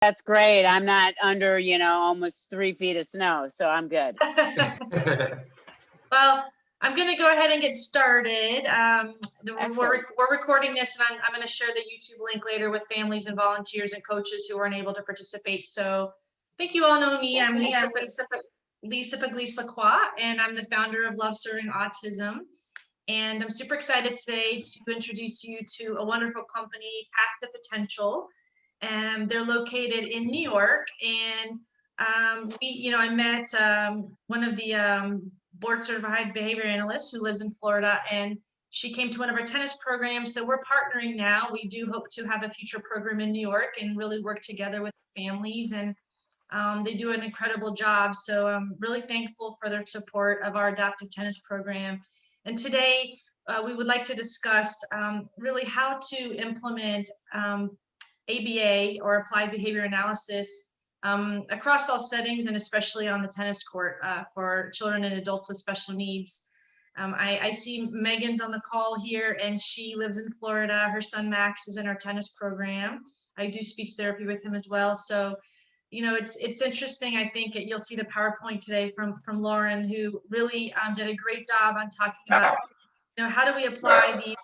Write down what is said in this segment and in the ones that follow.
That's great. I'm not under, almost 3 feet of snow, so I'm good. Well, I'm going to go ahead and get started. Excellent. We're recording this, and I'm going to share the YouTube link later with families and volunteers and coaches who weren't able to participate. So I think you all know me. I'm Lisa Puglisi-Lacroix, and I'm the founder of Love Serving Autism. And I'm super excited today to introduce you to a wonderful company, Path2Potential. And they're located in New York. And I met one of the board certified behavior analysts who lives in Florida, and she came to one of our tennis programs. So we're partnering now. We do hope to have a future program in New York and really work together with families, and they do an incredible job. So I'm really thankful for their support of our adaptive tennis program. And today we would like to discuss really how to implement ABA, or applied behavior analysis, across all settings, and especially on the tennis court for children and adults with special needs. I see Megan's on the call here, and she lives in Florida. Her son Max is in our tennis program. I do speech therapy with him as well. So, it's interesting. I think you'll see the PowerPoint today from Lauren, who really did a great job on talking about, how do we apply these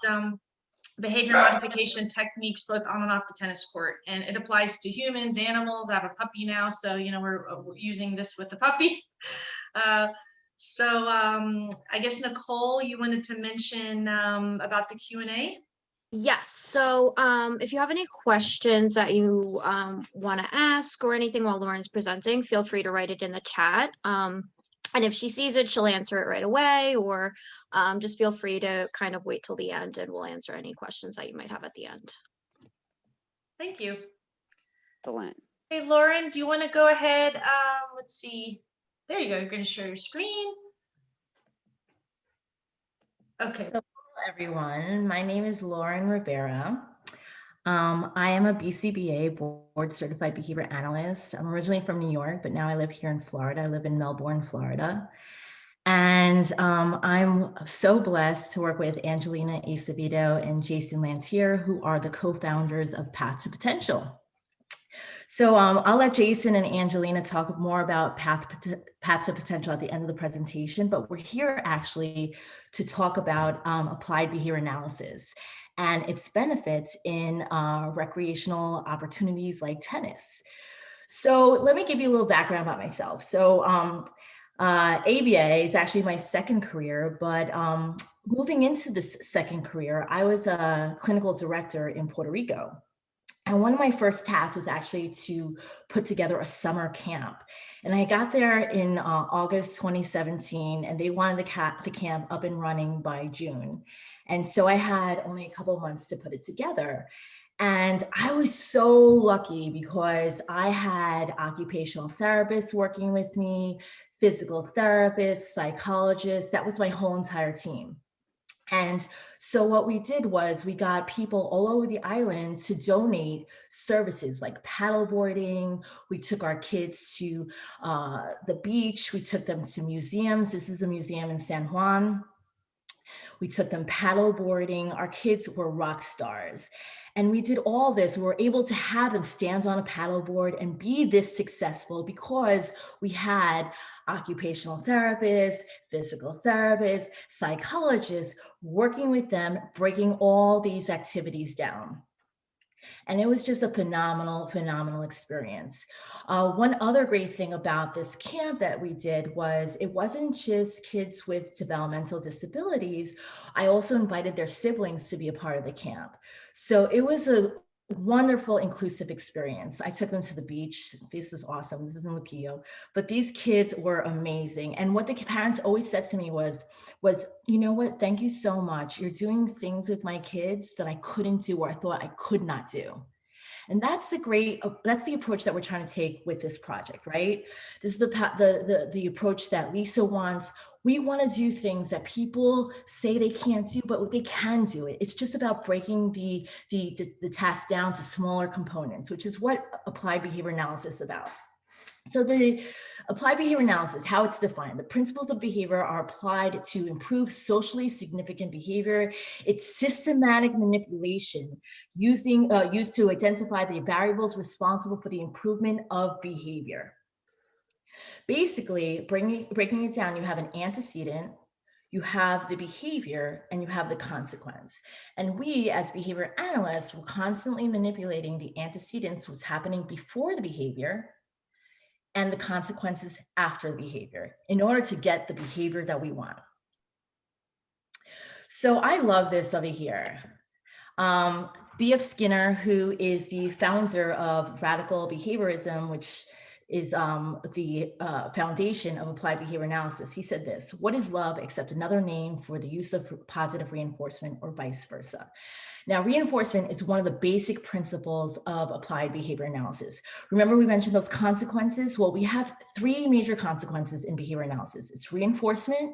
behavior modification techniques both on and off the tennis court. And it applies to humans, animals. I have a puppy now, so we're using this with the puppy. I guess Nicole, you wanted to mention about the Q&A. Yes. So if you have any questions that you want to ask or anything while Lauren's presenting, feel free to write it in the chat. And if she sees it, she'll answer it right away, or just feel free to kind of wait till the end, and we'll answer any questions that you might have at the end. Thank you. Excellent. Hey, Lauren, do you want to go ahead? Let's see. There you go. You're going to share your screen. Okay. So, hello, everyone. My name is Lauren Rivera. I am a BCBA board certified behavior analyst. I'm originally from New York, but now I live here in Florida. I live in Melbourne, Florida. And I'm so blessed to work with Angelina Acevedo and Jason Lantier, who are the co-founders of Path2Potential. So I'll let Jason and Angelina talk more about Path2Potential at the end of the presentation, but we're here actually to talk about applied behavior analysis and its benefits in recreational opportunities like tennis. So let me give you a little background about myself. So ABA is actually my second career, but moving into this second career, I was a clinical director in Puerto Rico. And one of my first tasks was actually to put together a summer camp. And I got there in August 2017, and they wanted the camp up and running by June. And so I had only a couple of months to put it together. And I was so lucky because I had occupational therapists working with me, physical therapists, psychologists. That was my whole entire team. And so what we did was we got people all over the island to donate services like paddleboarding. We took our kids to the beach. We took them to museums. This is a museum in San Juan. We took them paddleboarding. Our kids were rock stars. And we did all this. We were able to have them stand on a paddleboard and be this successful because we had occupational therapists, physical therapists, psychologists working with them, breaking all these activities down. And it was just a phenomenal, phenomenal experience. One other great thing about this camp that we did was it wasn't just kids with developmental disabilities. I also invited their siblings to be a part of the camp. So it was a wonderful, inclusive experience. I took them to the beach. This is awesome. This is in Luquillo, but these kids were amazing. And what the parents always said to me was, you know what? Thank you so much. You're doing things with my kids that I couldn't do or I thought I could not do. And that's the approach that we're trying to take with this project, right? This is the approach that Lisa wants. We want to do things that people say they can't do, but they can do it. It's just about breaking the task down to smaller components, which is what applied behavior analysis is about. So the applied behavior analysis, how it's defined, the principles of behavior are applied to improve socially significant behavior. It's systematic manipulation used to identify the variables responsible for the improvement of behavior. Basically, breaking it down, you have an antecedent, you have the behavior, and you have the consequence. And we, as behavior analysts, we're constantly manipulating the antecedents, what's happening before the behavior, and the consequences after the behavior in order to get the behavior that we want. So I love this over here. B.F. Skinner, who is the founder of radical behaviorism, which is the foundation of applied behavior analysis. He said this: what is love except another name for the use of positive reinforcement, or vice versa? Now, reinforcement is one of the basic principles of applied behavior analysis. Remember we mentioned those consequences? Well, we have three major consequences in behavior analysis. It's reinforcement,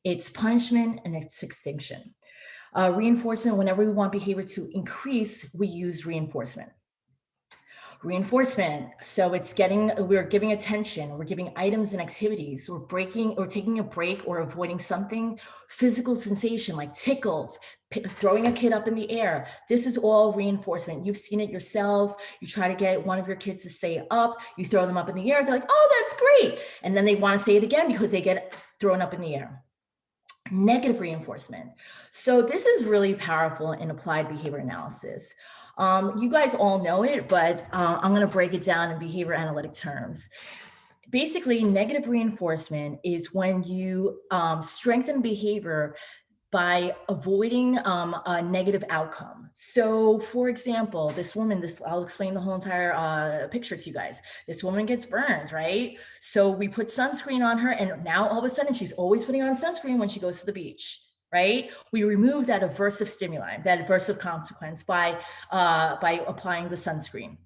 it's punishment, and it's extinction. Reinforcement, whenever we want behavior to increase, we use reinforcement. Reinforcement, so we're giving attention, we're giving items and activities, we're breaking or taking a break or avoiding something, physical sensation like tickles, throwing a kid up in the air. This is all reinforcement. You've seen it yourselves. You try to get one of your kids to say up, you throw them up in the air, they're like, oh, that's great. And then they want to say it again because they get thrown up in the air. Negative reinforcement. So this is really powerful in applied behavior analysis. You guys all know it, but I'm going to break it down in behavior analytic terms. Basically, negative reinforcement is when you strengthen behavior by avoiding a negative outcome. So for example, this woman, I'll explain the whole entire picture to you guys. This woman gets burned, right? So we put sunscreen on her, and now all of a sudden she's always putting on sunscreen when she goes to the beach, right? We remove that aversive stimuli, that aversive consequence by applying the sunscreen.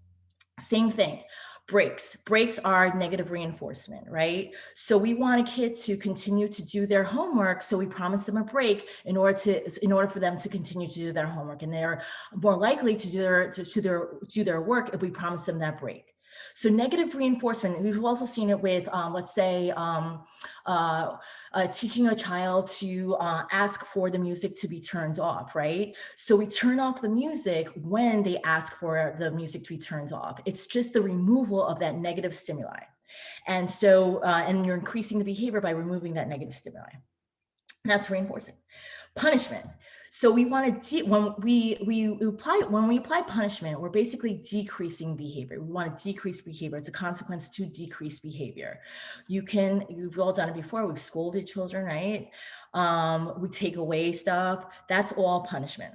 Same thing. Breaks are negative reinforcement, right? So we want a kid to continue to do their homework, so we promise them a break in order for them to continue to do their homework, and they're more likely to do their work if we promise them that break. So negative reinforcement, we've also seen it with, let's say, teaching a child to ask for the music to be turned off, right? So we turn off the music when they ask for the music to be turned off. It's just the removal of that negative stimuli. And so, and you're increasing the behavior by removing that negative stimuli. That's reinforcing. Punishment. So we want to, when we apply punishment, we're basically decreasing behavior. We want to decrease behavior. It's a consequence to decrease behavior. You've all done it before. We've scolded children, right? We take away stuff. That's all punishment.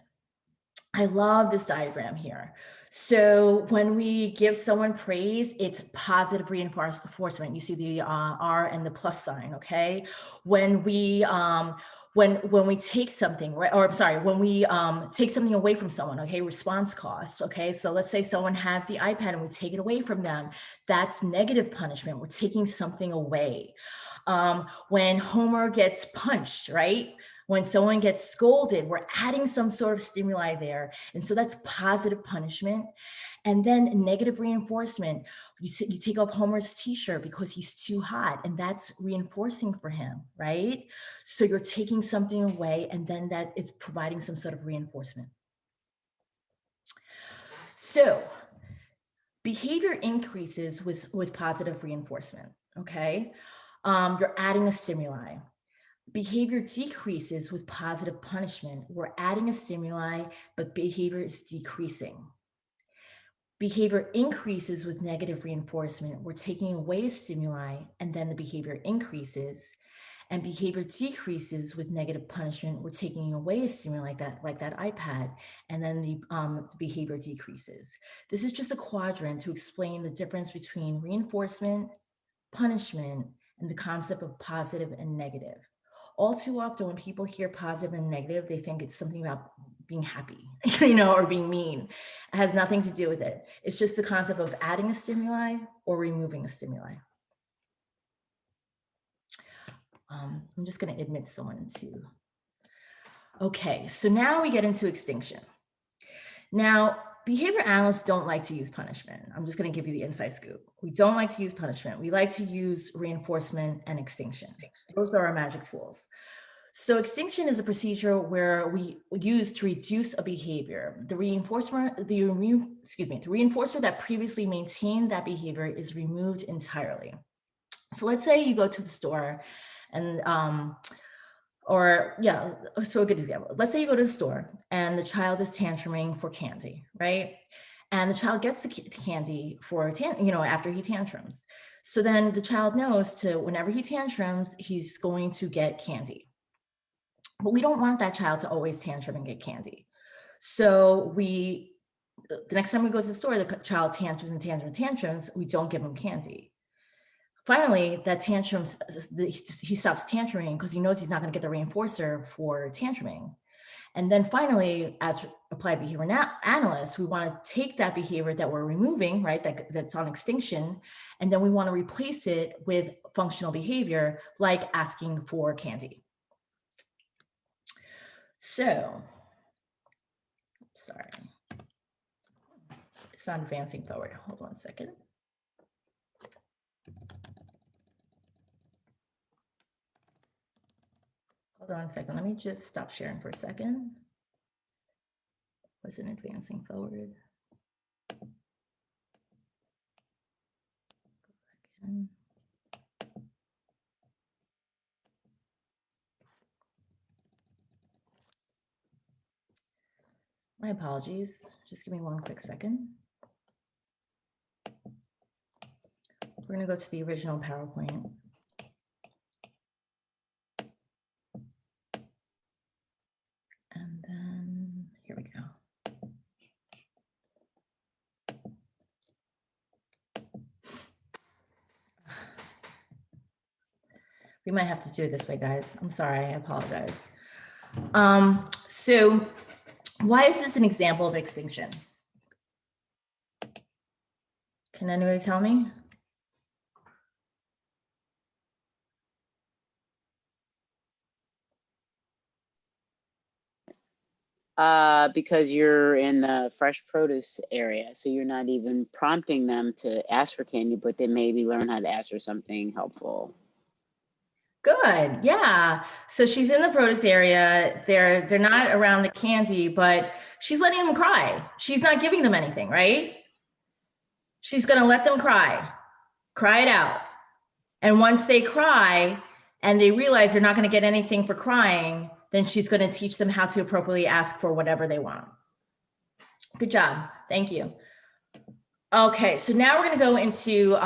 I love this diagram here. So when we give someone praise, it's positive reinforcement. You see the R and the plus sign, okay? When we take something, or I'm sorry, when we take something away from someone, okay, response costs, okay? So let's say someone has the iPad and we take it away from them. That's negative punishment. We're taking something away. When Homer gets punched, right? When someone gets scolded, we're adding some sort of stimuli there. And so that's positive punishment. And then negative reinforcement, you take off Homer's t-shirt because he's too hot, and that's reinforcing for him, right? So you're taking something away, and then that is providing some sort of reinforcement. So behavior increases with positive reinforcement, okay? You're adding a stimuli. Behavior decreases with positive punishment. We're adding a stimuli, but behavior is decreasing. Behavior increases with negative reinforcement. We're taking away a stimuli, and then the behavior increases. And behavior decreases with negative punishment. We're taking away a stimuli like that iPad, and then the behavior decreases. This is just a quadrant to explain the difference between reinforcement, punishment, and the concept of positive and negative. All too often when people hear positive and negative, they think it's something about being happy, or being mean. It has nothing to do with it. It's just the concept of adding a stimuli or removing a stimuli. I'm just going to admit someone too. Okay, so now we get into extinction. Now, behavior analysts don't like to use punishment. I'm just going to give you the inside scoop. We don't like to use punishment. We like to use reinforcement and extinction. Those are our magic tools. So extinction is a procedure where we use to reduce a behavior. The reinforcer that previously maintained that behavior is removed entirely. So let's say you go to the store and, so a good example. Let's say you go to the store and the child is tantruming for candy, right? And the child gets the candy for, after he tantrums. So then the child knows to, whenever he tantrums, he's going to get candy. But we don't want that child to always tantrum and get candy. So the next time we go to the store, the child tantrums, we don't give him candy. Finally, he stops tantruming because he knows he's not going to get the reinforcer for tantruming. And then finally, as applied behavior analysts, we want to take that behavior that we're removing, right, that's on extinction, and then we want to replace it with functional behavior like asking for candy. So, sorry, it's not advancing forward. Hold on a second. Hold on a second. Let me just stop sharing for a second. Wasn't advancing forward. Go back in. My apologies. Just give me one quick second. We're going to go to the original PowerPoint. And then here we go. We might have to do it this way, guys. I'm sorry. I apologize. So why is this an example of extinction? Can anybody tell me? Because you're in the fresh produce area, so you're not even prompting them to ask for candy, but they maybe learn how to ask for something helpful. Good, yeah. So she's in the produce area. They're not around the candy, but she's letting them cry. She's not giving them anything, right? She's gonna let them cry it out. And once they cry and they realize they're not gonna get anything for crying, then she's gonna teach them how to appropriately ask for whatever they want. Good job, thank you. Okay, so now we're gonna go into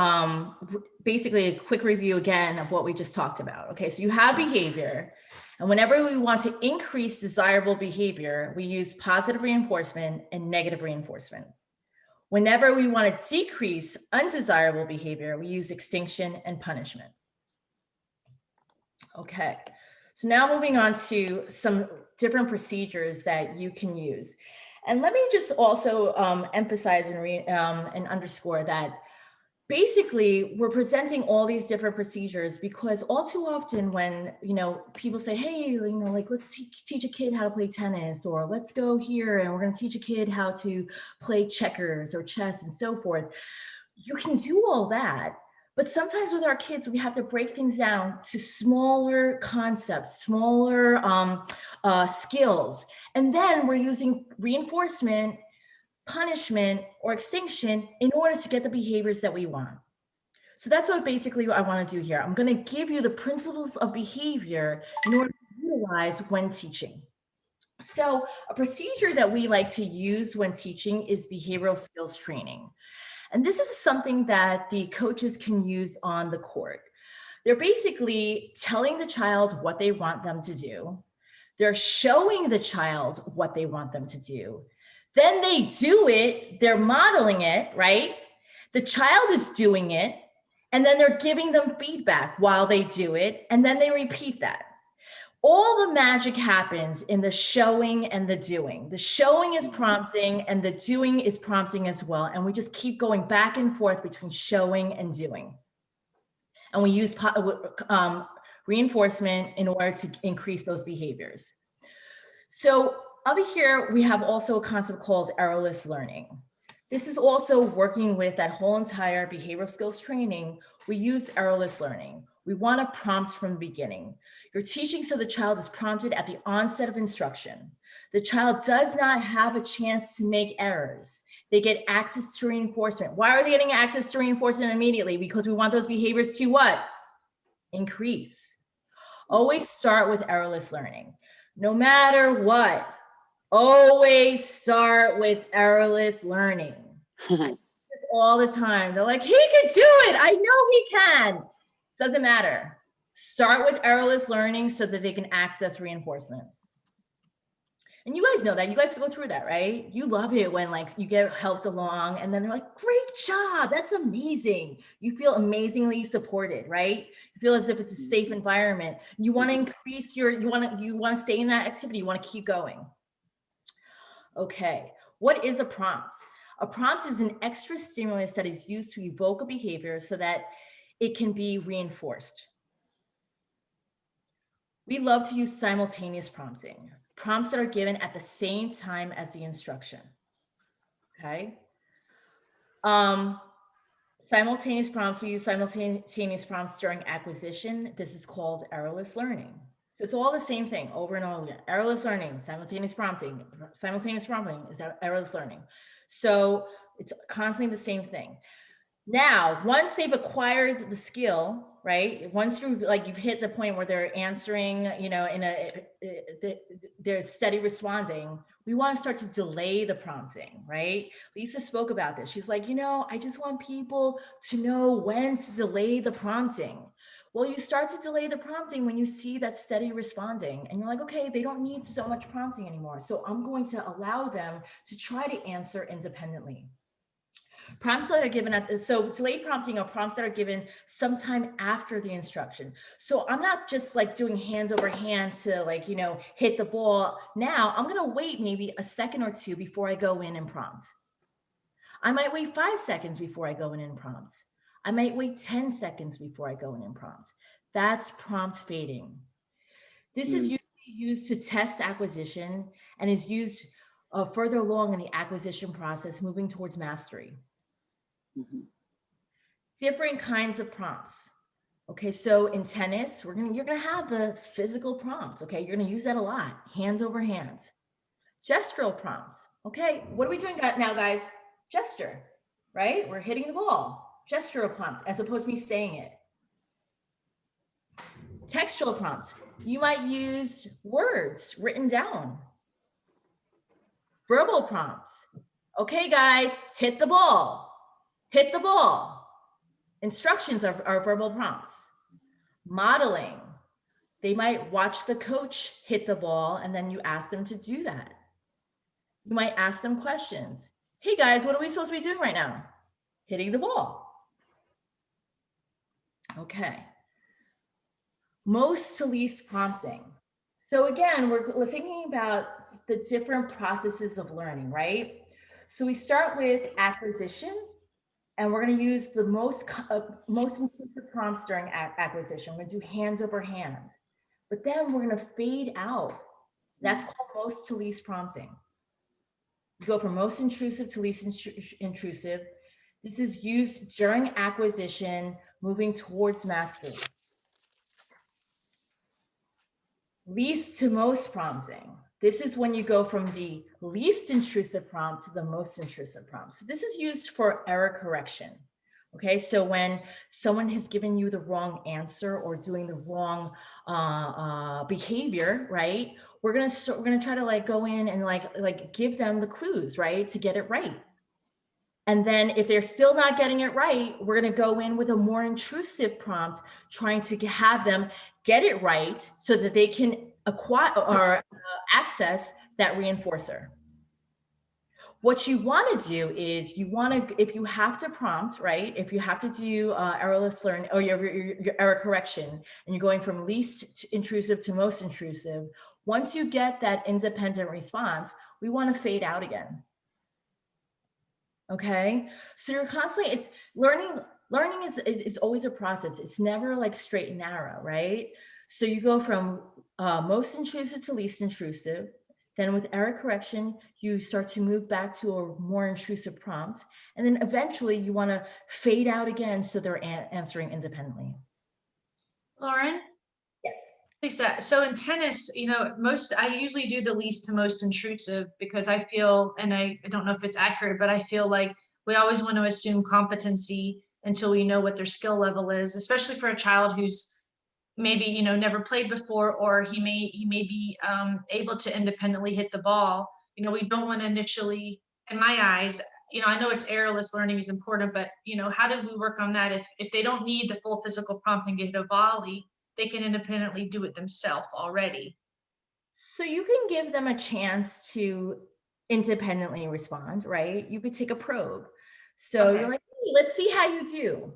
basically a quick review again of what we just talked about. Okay, so you have behavior, and whenever we want to increase desirable behavior, we use positive reinforcement and negative reinforcement. Whenever we want to decrease undesirable behavior, we use extinction and punishment. Okay, so now moving on to some different procedures that you can use. And let me just also emphasize and underscore that basically we're presenting all these different procedures because all too often when, people say, hey, like let's teach a kid how to play tennis, or let's go here and we're going to teach a kid how to play checkers or chess and so forth. You can do all that. But sometimes with our kids, we have to break things down to smaller concepts, smaller skills. And then we're using reinforcement, punishment, or extinction in order to get the behaviors that we want. So that's what basically I want to do here. I'm going to give you the principles of behavior in order to utilize when teaching. So a procedure that we like to use when teaching is behavioral skills training. And this is something that the coaches can use on the court. They're basically telling the child what they want them to do. They're showing the child what they want them to do. Then they do it, they're modeling it, right? The child is doing it, and then they're giving them feedback while they do it, and then they repeat that. All the magic happens in the showing and the doing. The showing is prompting and the doing is prompting as well. And we just keep going back and forth between showing and doing. And we use reinforcement in order to increase those behaviors. So Over here, we have also a concept called errorless learning. This is also working with that whole entire behavioral skills training. We use errorless learning. We want to prompt from the beginning. You're teaching so the child is prompted at the onset of instruction. The child does not have a chance to make errors. They get access to reinforcement. Why are they getting access to reinforcement immediately? Because we want those behaviors to what? Increase. Always start with errorless learning. No matter what, always start with errorless learning. All the time. They're like, he can do it. I know he can. Doesn't matter. Start with errorless learning so that they can access reinforcement. And you guys know that. You guys go through that, right? You love it when like you get helped along and then they're like, great job. That's amazing. You feel amazingly supported, right? You feel as if it's a safe environment. You want to increase your, you want to stay in that activity. You want to keep going. Okay. What is a prompt? A prompt is an extra stimulus that is used to evoke a behavior so that it can be reinforced. We love to use simultaneous prompting, prompts that are given at the same time as the instruction. Okay. Simultaneous prompts, we use simultaneous prompts during acquisition. This is called errorless learning. So it's all the same thing over and over again. Errorless learning, simultaneous prompting is errorless learning. So it's constantly the same thing. Now, once they've acquired the skill, right? Once you've hit the point where they're answering, you know, they're steady responding, we want to start to delay the prompting, right? Lisa spoke about this. She's like, you know, I just want people to know when to delay the prompting. Well, you start to delay the prompting when you see that steady responding and you're like, okay, they don't need so much prompting anymore. So I'm going to allow them to try to answer independently. Prompts that are given so delayed prompting are prompts that are given sometime after the instruction. So I'm not just like doing hands over hand to like, you know, hit the ball. Now I'm going to wait maybe a second or two before I go in and prompt. I might wait 5 seconds before I go in and prompt. I might wait 10 seconds before I go in and prompt. That's prompt fading. This is usually used to test acquisition and is used further along in the acquisition process, moving towards mastery. Different kinds of prompts. Okay, so in tennis, you're gonna have the physical prompt. Okay, you're gonna use that a lot, hands over hands. Gestural prompts. Okay, what are we doing now, guys? Gesture, right? We're hitting the ball. Gestural prompt, as opposed to me saying it. Textual prompts. You might use words written down. Verbal prompts. Okay, guys, hit the ball. Hit the ball. Instructions are verbal prompts. Modeling. They might watch the coach hit the ball and then you ask them to do that. You might ask them questions. Hey guys, what are we supposed to be doing right now? Hitting the ball. Okay. Most to least prompting. So again, we're thinking about the different processes of learning, right? So we start with acquisition, and we're going to use the most inclusive prompts during acquisition. We're going to do hands over hand, but then we're going to fade out. That's called most to least prompting. You go from most intrusive to least intrusive. This is used during acquisition, moving towards mastery. Least to most prompting. This is when you go from the least intrusive prompt to the most intrusive prompt. So this is used for error correction. Okay, so when someone has given you the wrong answer or doing the wrong behavior, right? We're gonna try to like go in and like give them the clues, right, to get it right. And then if they're still not getting it right, we're going to go in with a more intrusive prompt, trying to have them get it right so that they can acquire or access that reinforcer. What you want to do is you want to, if you have to prompt, right? If you have to do errorless learning or your error correction, and you're going from least intrusive to most intrusive, once you get that independent response, we want to fade out again. Okay, so you're constantly, it's learning is always a process. It's never like straight and narrow, right? So you go from most intrusive to least intrusive, Then with error correction, you start to move back to a more intrusive prompt. And then eventually you want to fade out again so they're answering independently. Lauren? Yes. Lisa, so in tennis, I usually do the least to most intrusive because I feel, and I don't know if it's accurate, but I feel like we always want to assume competency until we know what their skill level is, especially for a child who's maybe, never played before, or he may be able to independently hit the ball. We don't want to initially, in my eyes, I know it's errorless learning is important, but how do we work on that? If they don't need the full physical prompting to hit a volley, they can independently do it themselves already. So you can give them a chance to independently respond, right? You could take a probe. So Okay. you're like, hey, let's see how you do.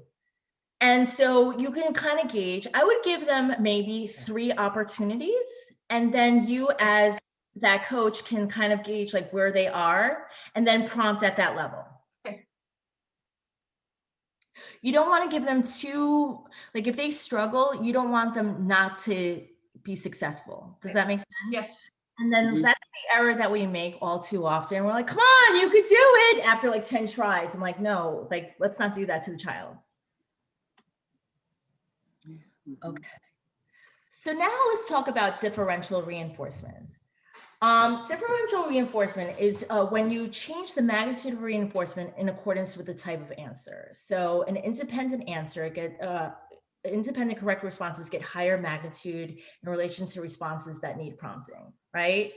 And so you can kind of gauge. I would give them maybe 3 opportunities, and then you as that coach can kind of gauge like where they are and then prompt at that level. Okay. You don't want to give them too, like if they struggle, you don't want them not to be successful. Does that make sense? Yes. And then that's the error that we make all too often. We're like, come on, you could do it after like 10 tries. I'm like, no, like, let's not do that to the child. Okay. So now let's talk about differential reinforcement. Differential reinforcement is when you change the magnitude of reinforcement in accordance with the type of answer. So an independent answer independent correct responses get higher magnitude in relation to responses that need prompting, right?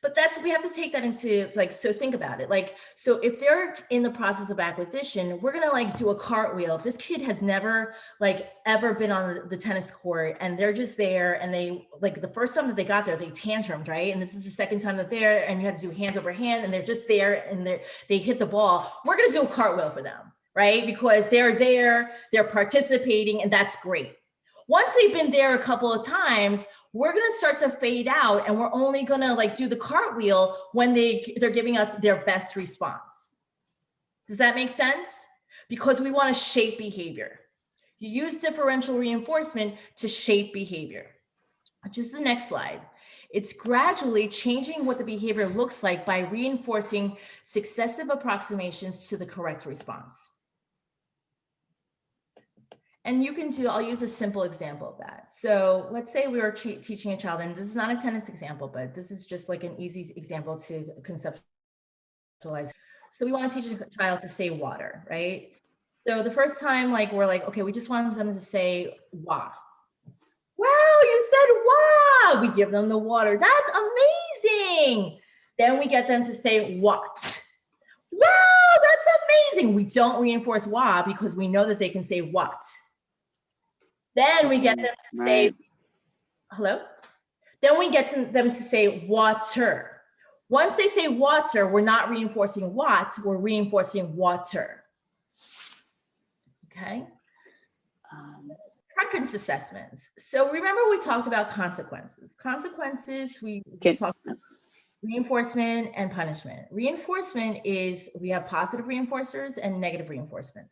But we have to take that into so think about it. So if they're in the process of acquisition, we're gonna do a cartwheel. If this kid has never ever been on the tennis court and they're just there and they the first time that they got there, they tantrumed, right? And this is the second time that they're and you had to do hands over hand and they're just there and they hit the ball. We're gonna do a cartwheel for them, right? Because they're there, they're participating, and that's great. Once they've been there a couple of times, we're gonna start to fade out and we're only gonna do the cartwheel when they're giving us their best response. Does that make sense? Because we wanna shape behavior. You use differential reinforcement to shape behavior. Which is the next slide. It's gradually changing what the behavior looks like by reinforcing successive approximations to the correct response. And you can I'll use a simple example of that. So let's say we were teaching a child, and this is not a tennis example, but this is just an easy example to conceptualize. So we want to teach a child to say water, right? So the first time, we're okay, we just want them to say wa. Wow, you said wow. We give them the water. That's amazing. Then we get them to say what. Wow, that's amazing. We don't reinforce wa because we know that they can say what. Then we get them to say, hello? Then we get them to say water. Once they say water, we're not reinforcing what, we're reinforcing water. Okay? Preference assessments. So remember we talked about consequences. Consequences, we talked about reinforcement and punishment. Reinforcement is, we have positive reinforcers and negative reinforcement.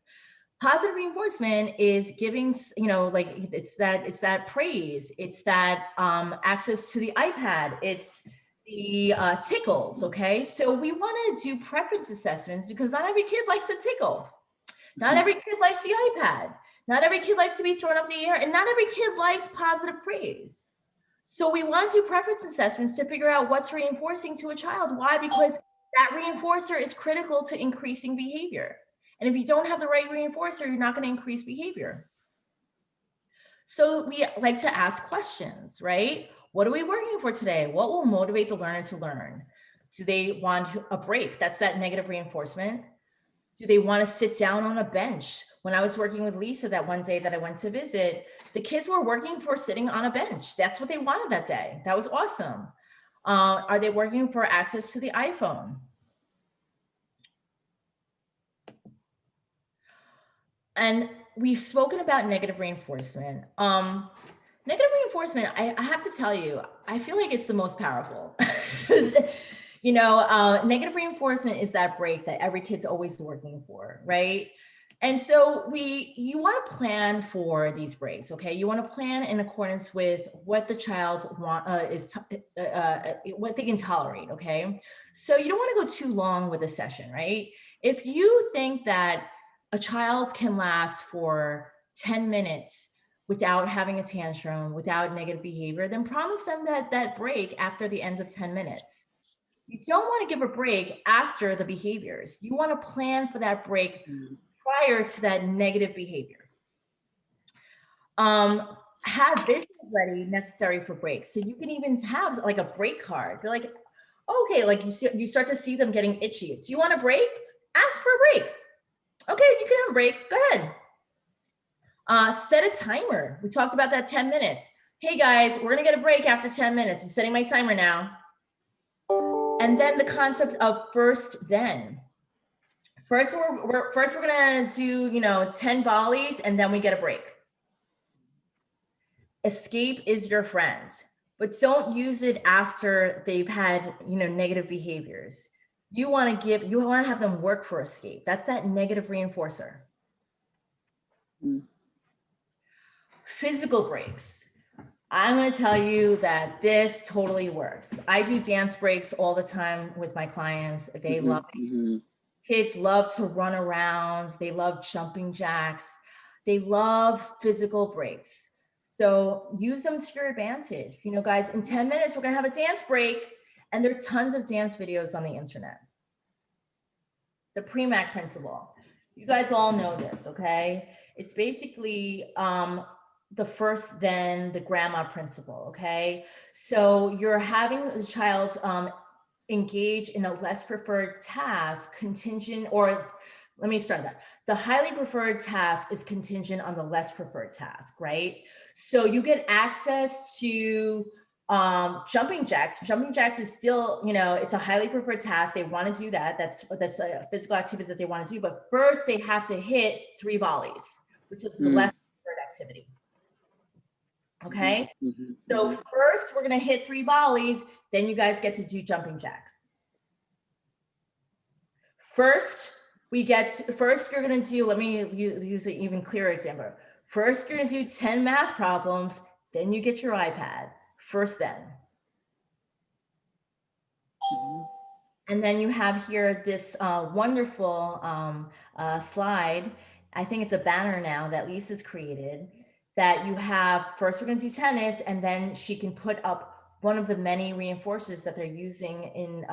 Positive reinforcement is giving, it's that praise, it's that access to the iPad, it's the tickles, okay? So we want to do preference assessments because not every kid likes a tickle. Not every kid likes the iPad. Not every kid likes to be thrown up in the air, and not every kid likes positive praise. So we want to do preference assessments to figure out what's reinforcing to a child. Why? Because that reinforcer is critical to increasing behavior. And if you don't have the right reinforcer, you're not going to increase behavior. So we like to ask questions, right? What are we working for today? What will motivate the learner to learn? Do they want a break? That's that negative reinforcement. Do they want to sit down on a bench? When I was working with Lisa that one day that I went to visit, the kids were working for sitting on a bench. That's what they wanted that day. That was awesome. Are they working for access to the iPhone? And we've spoken about negative reinforcement. Negative reinforcement, I have to tell you, I feel like it's the most powerful. Negative reinforcement is that break that every kid's always working for, right? And so you want to plan for these breaks, okay? You want to plan in accordance with what the child what they can tolerate, okay? So you don't want to go too long with a session, right? If you think that a child can last for 10 minutes without having a tantrum, without negative behavior, then promise them that break after the end of 10 minutes. You don't want to give a break after the behaviors. You want to plan for that break prior to that negative behavior. Have visuals ready necessary for breaks. So you can even have like a break card. You're like, okay, like you start to see them getting itchy. Do you want a break? Ask for a break. Okay, you can have a break. Go ahead. Set a timer. We talked about that 10 minutes. Hey guys, we're gonna get a break after 10 minutes. I'm setting my timer now. And then the concept of first then. First we're gonna do 10 volleys and then we get a break. Escape is your friend, but don't use it after they've had negative behaviors. You want to have them work for escape. That's that negative reinforcer. Physical breaks. I'm going to tell you that this totally works. I do dance breaks all the time with my clients. They love it. Kids love to run around. They love jumping jacks. They love physical breaks. So use them to your advantage. Guys, in 10 minutes, we're going to have a dance break, and there are tons of dance videos on the internet. The Premack principle. You guys all know this, okay? It's basically the first then the grandma principle, okay? So you're having the child engage in a less preferred task contingent, or let me start that. The highly preferred task is contingent on the less preferred task, right? So you get access to jumping jacks. Jumping jacks is still, it's a highly preferred task. They want to do that. That's a physical activity that they want to do. But first they have to hit 3 volleys, which is the less preferred activity. Okay. So first we're going to hit 3 volleys. Then you guys get to do jumping jacks. First you're going to do, let me use an even clearer example. First, you're going to do 10 math problems. Then you get your iPad. First then. And then you have here this wonderful slide. I think it's a banner now that Lisa's created, that you have, first we're going to do tennis, and then she can put up one of the many reinforcers that they're using in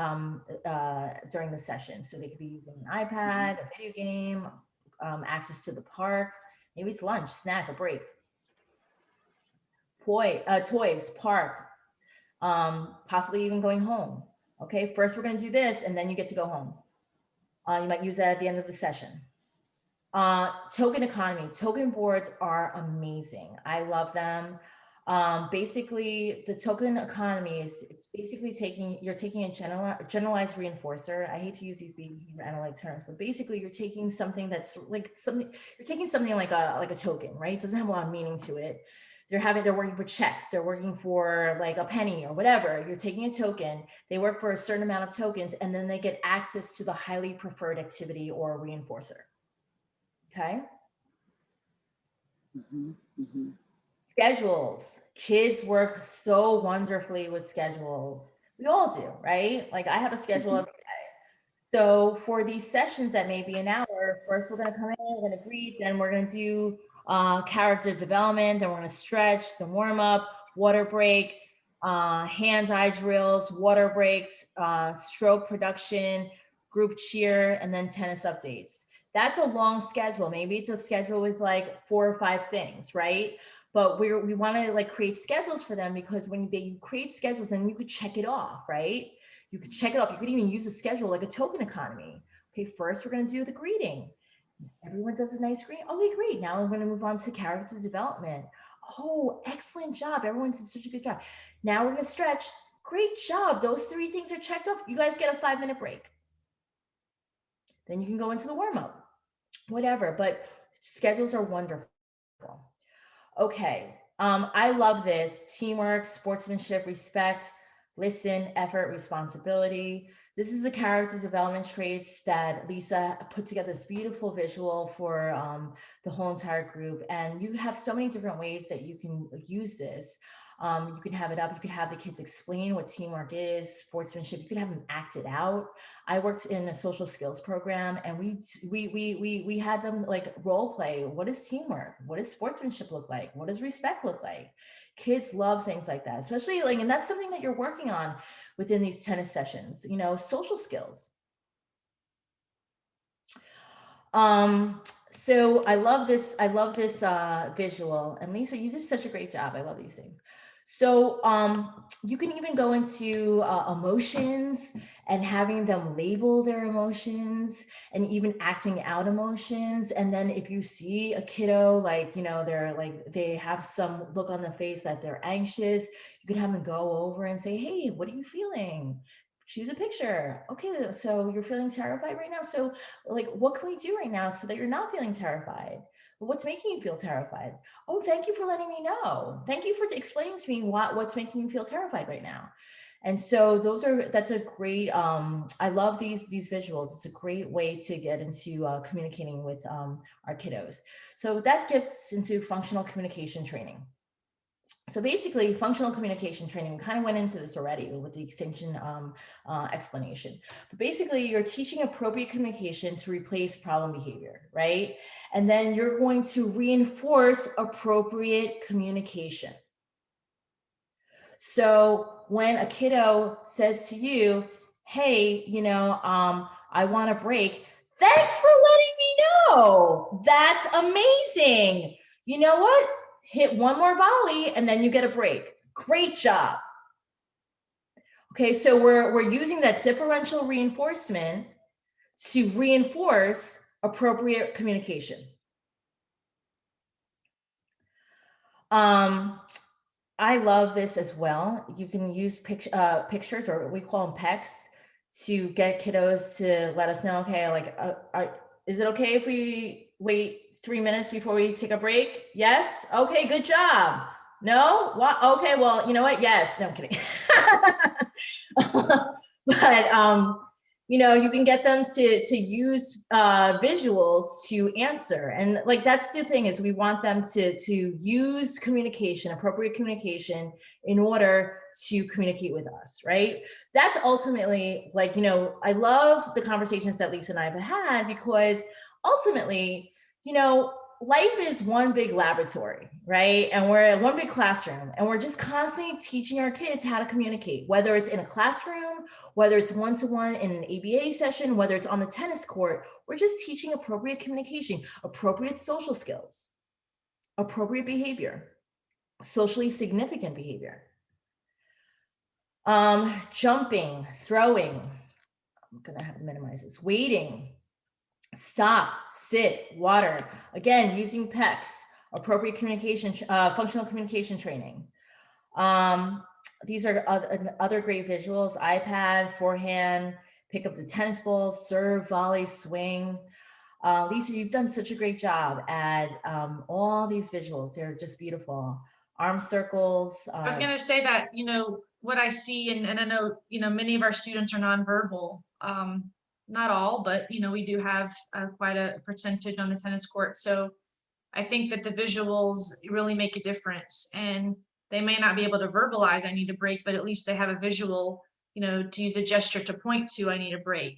during the session. So they could be using an iPad, a video game, access to the park, maybe it's lunch, snack, a break. Toys, park, possibly even going home. Okay, first we're going to do this, and then you get to go home. You might use that at the end of the session. Token economy. Token boards are amazing. I love them. Basically, the token economy it's basically you're taking a generalized reinforcer. I hate to use these behavior analytic terms, but basically you're taking something that's like something like a token, right? It doesn't have a lot of meaning to it. They're working for checks, they're working for like a penny or whatever. You're taking a token, they work for a certain amount of tokens, and then they get access to the highly preferred activity or reinforcer. Okay. Schedules. Kids work so wonderfully with schedules. We all do, right? Like I have a schedule every day. So for these sessions that may be an hour, first we're going to come in, we're going to greet, then we're going to do character development, then we're going to stretch, the warm up, water break, hand-eye drills, water breaks, stroke production, group cheer, and then tennis updates. That's a long schedule. Maybe it's a schedule with like 4 or 5 things, right? But we want to like create schedules for them, because when you create schedules, then you could check it off, right? You could check it off. You could even use a schedule like a token economy. Okay, first we're going to do the greeting. Everyone does a nice greeting. Okay, great. Now I'm going to move on to character development. Oh, excellent job. Everyone did such a good job. Now we're going to stretch. Great job. Those 3 things are checked off. You guys get a 5-minute break. Then you can go into the warm-up, whatever, but schedules are wonderful. Okay, I love this. Teamwork, sportsmanship, respect, listen, effort, responsibility. This is the character development traits that Lisa put together, this beautiful visual for the whole entire group. And you have so many different ways that you can use this. You can have it up. You could have the kids explain what teamwork is, sportsmanship. You could have them act it out. I worked in a social skills program, and we had them like role play. What is teamwork? What does sportsmanship look like? What does respect look like? Kids love things like that, especially like, and that's something that you're working on within these tennis sessions, you know, social skills. So I love this visual, and Lisa, you did such a great job. I love these things. So you can even go into emotions and having them label their emotions and even acting out emotions. And then if you see a kiddo, like, you know, they're like, they have some look on the face that they're anxious, you can have them go over and say, hey, what are you feeling? Choose a picture. Okay, so you're feeling terrified right now. So like, what can we do right now so that you're not feeling terrified? What's making you feel terrified? Oh, thank you for letting me know. Thank you for explaining to me what's making you feel terrified right now. And so that's a great, I love these visuals. It's a great way to get into communicating with our kiddos. So that gets us into functional communication training. So basically, functional communication training, we kind of went into this already with the extinction explanation. But basically, you're teaching appropriate communication to replace problem behavior, right? And then you're going to reinforce appropriate communication. So when a kiddo says to you, hey, you know, I want a break, thanks for letting me know. That's amazing. You know what? Hit one more volley and then you get a break. Great job. Okay, so we're using that differential reinforcement to reinforce appropriate communication. I love this as well. You can use pictures, or we call them pecs, to get kiddos to let us know, okay, like, is it okay if we wait 3 minutes before we take a break? Yes? Okay, good job. No? What? Okay, well, you know what? Yes. No, I'm kidding. But, you know, you can get them to use visuals to answer. And like, that's the thing, is we want them to use communication, appropriate communication, in order to communicate with us, right? That's ultimately, like, you know, I love the conversations that Lisa and I have had, because ultimately, you know, life is one big laboratory, right? And we're at one big classroom, and we're just constantly teaching our kids how to communicate, whether it's in a classroom, whether it's one-to-one in an ABA session, whether it's on the tennis court. We're just teaching appropriate communication, appropriate social skills, appropriate behavior, socially significant behavior. Jumping, throwing, I'm gonna have to minimize this, waiting, stop, sit, water. Again, using PECs, appropriate communication, functional communication training. These are other great visuals: iPad, forehand, pick up the tennis ball, serve, volley, swing. Lisa, you've done such a great job at all these visuals. They're just beautiful. Arm circles. I was going to say that, you know, what I see, and I know, you know, many of our students are nonverbal. Not all, but, you know, we do have quite a percentage on the tennis court. So I think that the visuals really make a difference, and they may not be able to verbalize, I need a break, but at least they have a visual, you know, to use a gesture to point to, I need a break.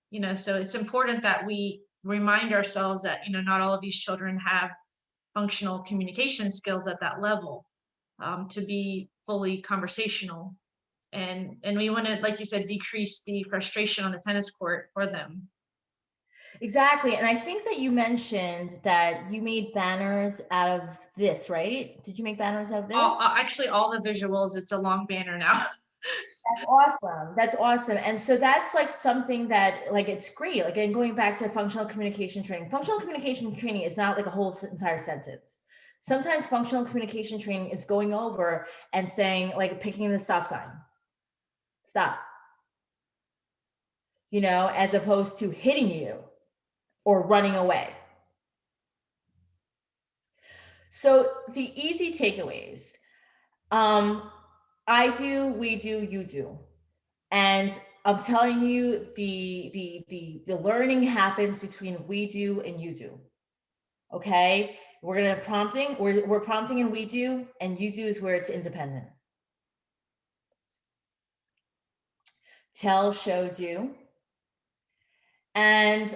You know, so it's important that we remind ourselves that, you know, not all of these children have functional communication skills at that level, to be fully conversational. And we want to, like you said, decrease the frustration on the tennis court for them. Exactly. And I think that you mentioned that you made banners out of this, right? Did you make banners out of this? Actually, all the visuals, it's a long banner now. That's awesome. That's awesome. And so that's like something that, like, it's great. Like, and going back to functional communication training is not like a whole entire sentence. Sometimes functional communication training is going over and saying, like, picking the stop sign. Stop. You know, as opposed to hitting you or running away. So the easy takeaways, I do, we do, you do. And I'm telling you, the learning happens between we do and you do. Okay, we're gonna prompting. We're prompting and we do, and you do is where it's independent. Tell, show, do. And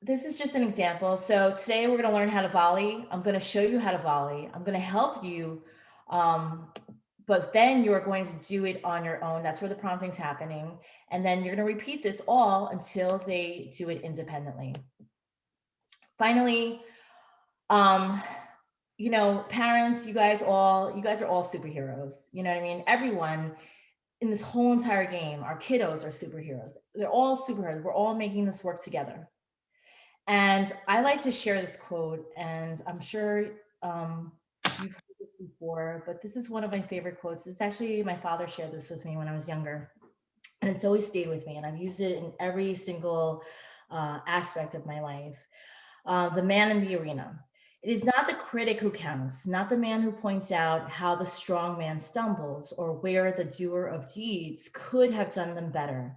this is just an example. So today we're going to learn how to volley. I'm going to show you how to volley. I'm going to help you, but then you're going to do it on your own. That's where the prompting's happening. And then you're going to repeat this all until they do it independently. Finally, you know, parents, you guys are all superheroes. You know what I mean? Everyone in this whole entire game, our kiddos are superheroes. They're all superheroes. We're all making this work together. And I like to share this quote, and I'm sure you've heard this before, but this is one of my favorite quotes. It's actually, my father shared this with me when I was younger, and it's always stayed with me, and I've used it in every single aspect of my life. The man in the arena. It is not the critic who counts, not the man who points out how the strong man stumbles or where the doer of deeds could have done them better.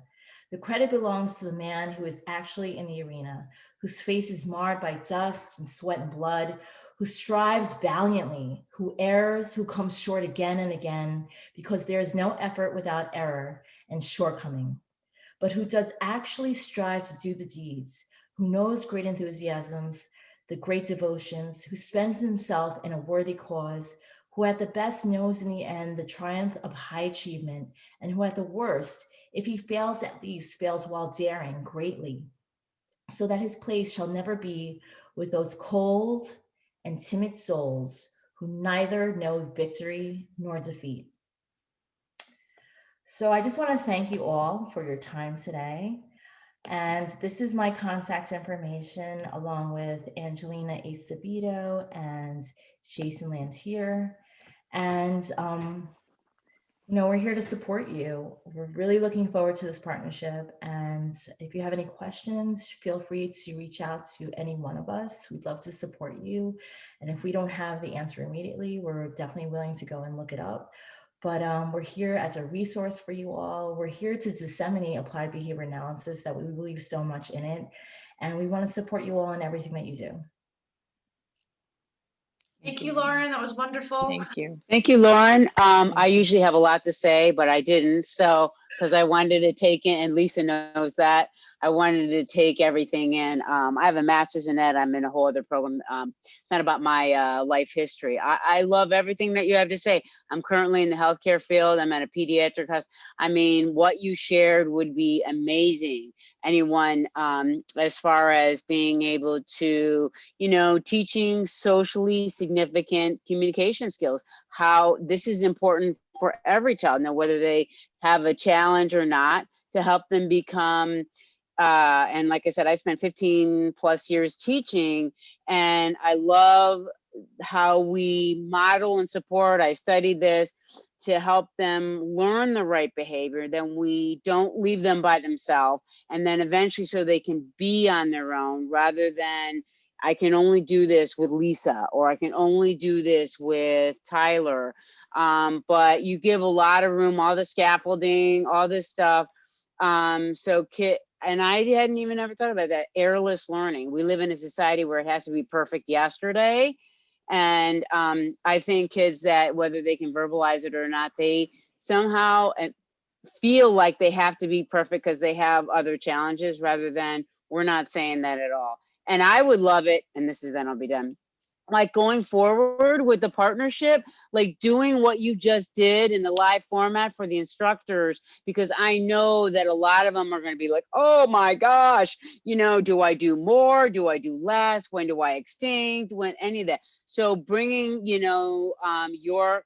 The credit belongs to the man who is actually in the arena, whose face is marred by dust and sweat and blood, who strives valiantly, who errs, who comes short again and again, because there is no effort without error and shortcoming, but who does actually strive to do the deeds, who knows great enthusiasms, the great devotions, who spends himself in a worthy cause, who at the best knows in the end the triumph of high achievement, and who at the worst, if he fails, at least fails while daring greatly, so that his place shall never be with those cold and timid souls who neither know victory nor defeat. So I just want to thank you all for your time today. And this is my contact information along with Angelina Acevedo and Jason Lantier. And, you know, we're here to support you. We're really looking forward to this partnership. And if you have any questions, feel free to reach out to any one of us. We'd love to support you. And if we don't have the answer immediately, we're definitely willing to go and look it up. But we're here as a resource for you all. We're here to disseminate applied behavior analysis, that we believe so much in it. And we want to support you all in everything that you do. Thank you, Lauren. That was wonderful. Thank you. Thank you, Lauren. I usually have a lot to say, but I didn't. So, because I wanted to take in, and Lisa knows that, I wanted to take everything in. I have a master's in ed. I'm in a whole other program. It's not about my life history. I love everything that you have to say. I'm currently in the healthcare field. I'm at a pediatric hospital. I mean, what you shared would be amazing. Anyone, as far as being able to, you know, teaching socially significant communication skills, how this is important for every child. Now, whether they have a challenge or not, to help them become, and like I said, I spent 15 plus years teaching, and I love how we model and support. I studied this to help them learn the right behavior. Then we don't leave them by themselves, and then eventually so they can be on their own, rather than I can only do this with Lisa, or I can only do this with Tyler. But you give a lot of room, all the scaffolding, all this stuff. So and I hadn't even ever thought about that, airless learning. We live in a society where it has to be perfect yesterday. And I think kids that, whether they can verbalize it or not, they somehow feel like they have to be perfect because they have other challenges, rather than, we're not saying that at all. And I would love it, and this is, then I'll be done, like going forward with the partnership, like doing what you just did in the live format for the instructors, because I know that a lot of them are going to be like, oh my gosh, you know, do I do more? Do I do less? When do I extinct? When any of that. So bringing, you know,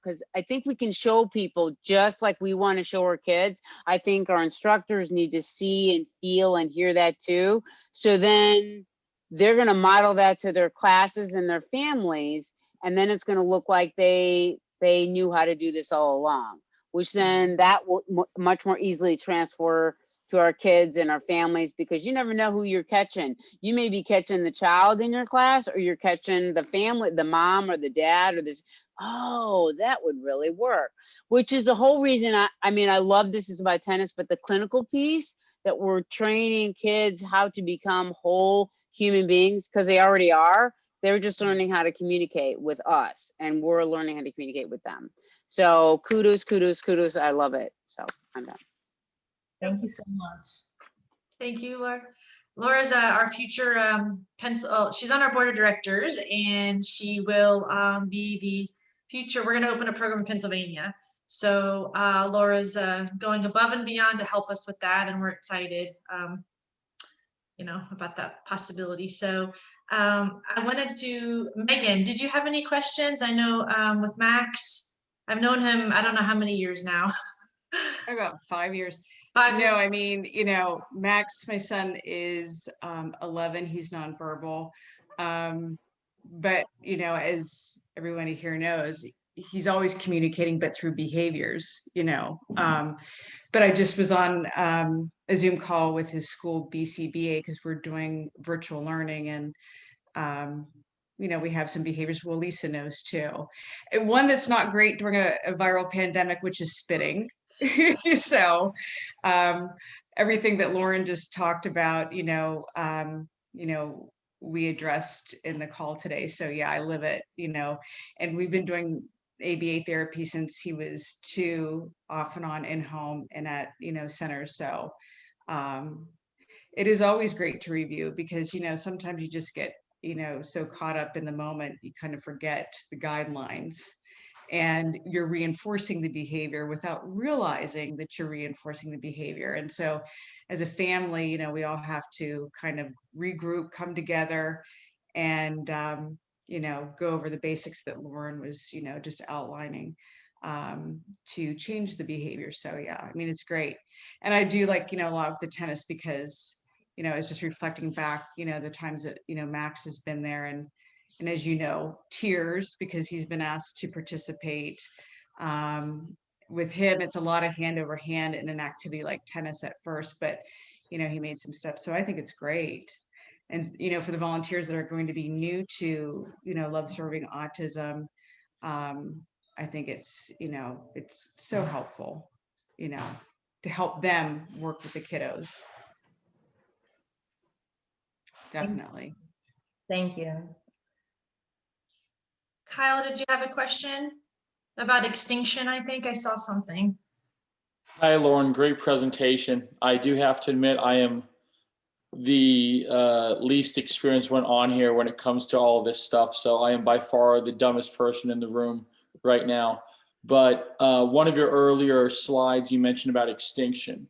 because I think we can show people just like we want to show our kids. I think our instructors need to see and feel and hear that too. So then they're going to model that to their classes and their families, and then it's going to look like they knew how to do this all along, which then that will much more easily transfer to our kids and our families, because you never know who you're catching. You may be catching the child in your class, or you're catching the family, the mom or the dad or this. Oh, that would really work, which is the whole reason I mean, I love this is about tennis, but the clinical piece that we're training kids how to become whole human beings, because they already are. They're just learning how to communicate with us, and we're learning how to communicate with them. So kudos, kudos, kudos. I love it. So I'm done. Thank you so much. Thank you, Laura. Laura's our future pencil. She's on our board of directors, and she will be the future. We're going to open a program in Pennsylvania. So Laura's going above and beyond to help us with that, and we're excited, you know, about that possibility. So I wanted to, Megan, did you have any questions? I know with Max, I've known him, I don't know how many years now. About 5 years. 5 years. No, I mean, you know, Max, my son, is 11. He's nonverbal. But, you know, as everyone here knows, he's always communicating, but through behaviors, you know. But I just was on a Zoom call with his school BCBA, because we're doing virtual learning, and you know, we have some behaviors. Well, Lisa knows too. And one that's not great during a viral pandemic, which is spitting. So everything that Lauren just talked about, you know, we addressed in the call today. So yeah, I live it, you know, and we've been doing ABA therapy since he was 2, off and on, in home and at, you know, centers. So it is always great to review, because, you know, sometimes you just get, you know, so caught up in the moment, you kind of forget the guidelines, and you're reinforcing the behavior without realizing that you're reinforcing the behavior. And so as a family, you know, we all have to kind of regroup, come together, and you know, go over the basics that Lauren was, you know, just outlining to change the behavior. So yeah, I mean, it's great. And I do like, you know, a lot of the tennis, because, you know, it's just reflecting back, you know, the times that, you know, Max has been there, and as you know, tears, because he's been asked to participate. With him, it's a lot of hand over hand in an activity like tennis at first, but, you know, he made some steps. So I think it's great. And, you know, for the volunteers that are going to be new to, you know, love serving autism, I think it's, you know, it's so helpful, you know, to help them work with the kiddos. Definitely. Thank you. Kyle, did you have a question about extinction? I think I saw something. Hi, Lauren. Great presentation. I do have to admit, I am the least experienced one on here when it comes to all this stuff. So I am by far the dumbest person in the room right now. But one of your earlier slides, you mentioned about extinction.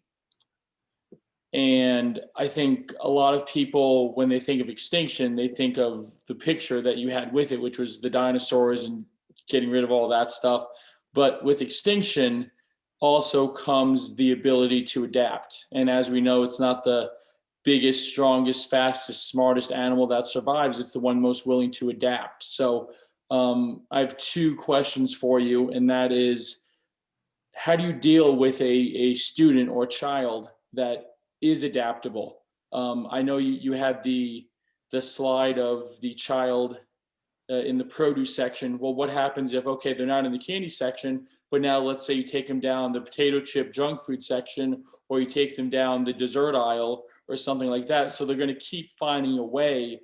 And I think a lot of people, when they think of extinction, they think of the picture that you had with it, which was the dinosaurs and getting rid of all that stuff. But with extinction also comes the ability to adapt. And as we know, it's not the biggest, strongest, fastest, smartest animal that survives. It's the one most willing to adapt. So I have 2 questions for you, and that is, how do you deal with a student or child that is adaptable? I know you had the slide of the child in the produce section. Well, what happens if, okay, they're not in the candy section, but now let's say you take them down the potato chip junk food section, or you take them down the dessert aisle or something like that. So they're going to keep finding a way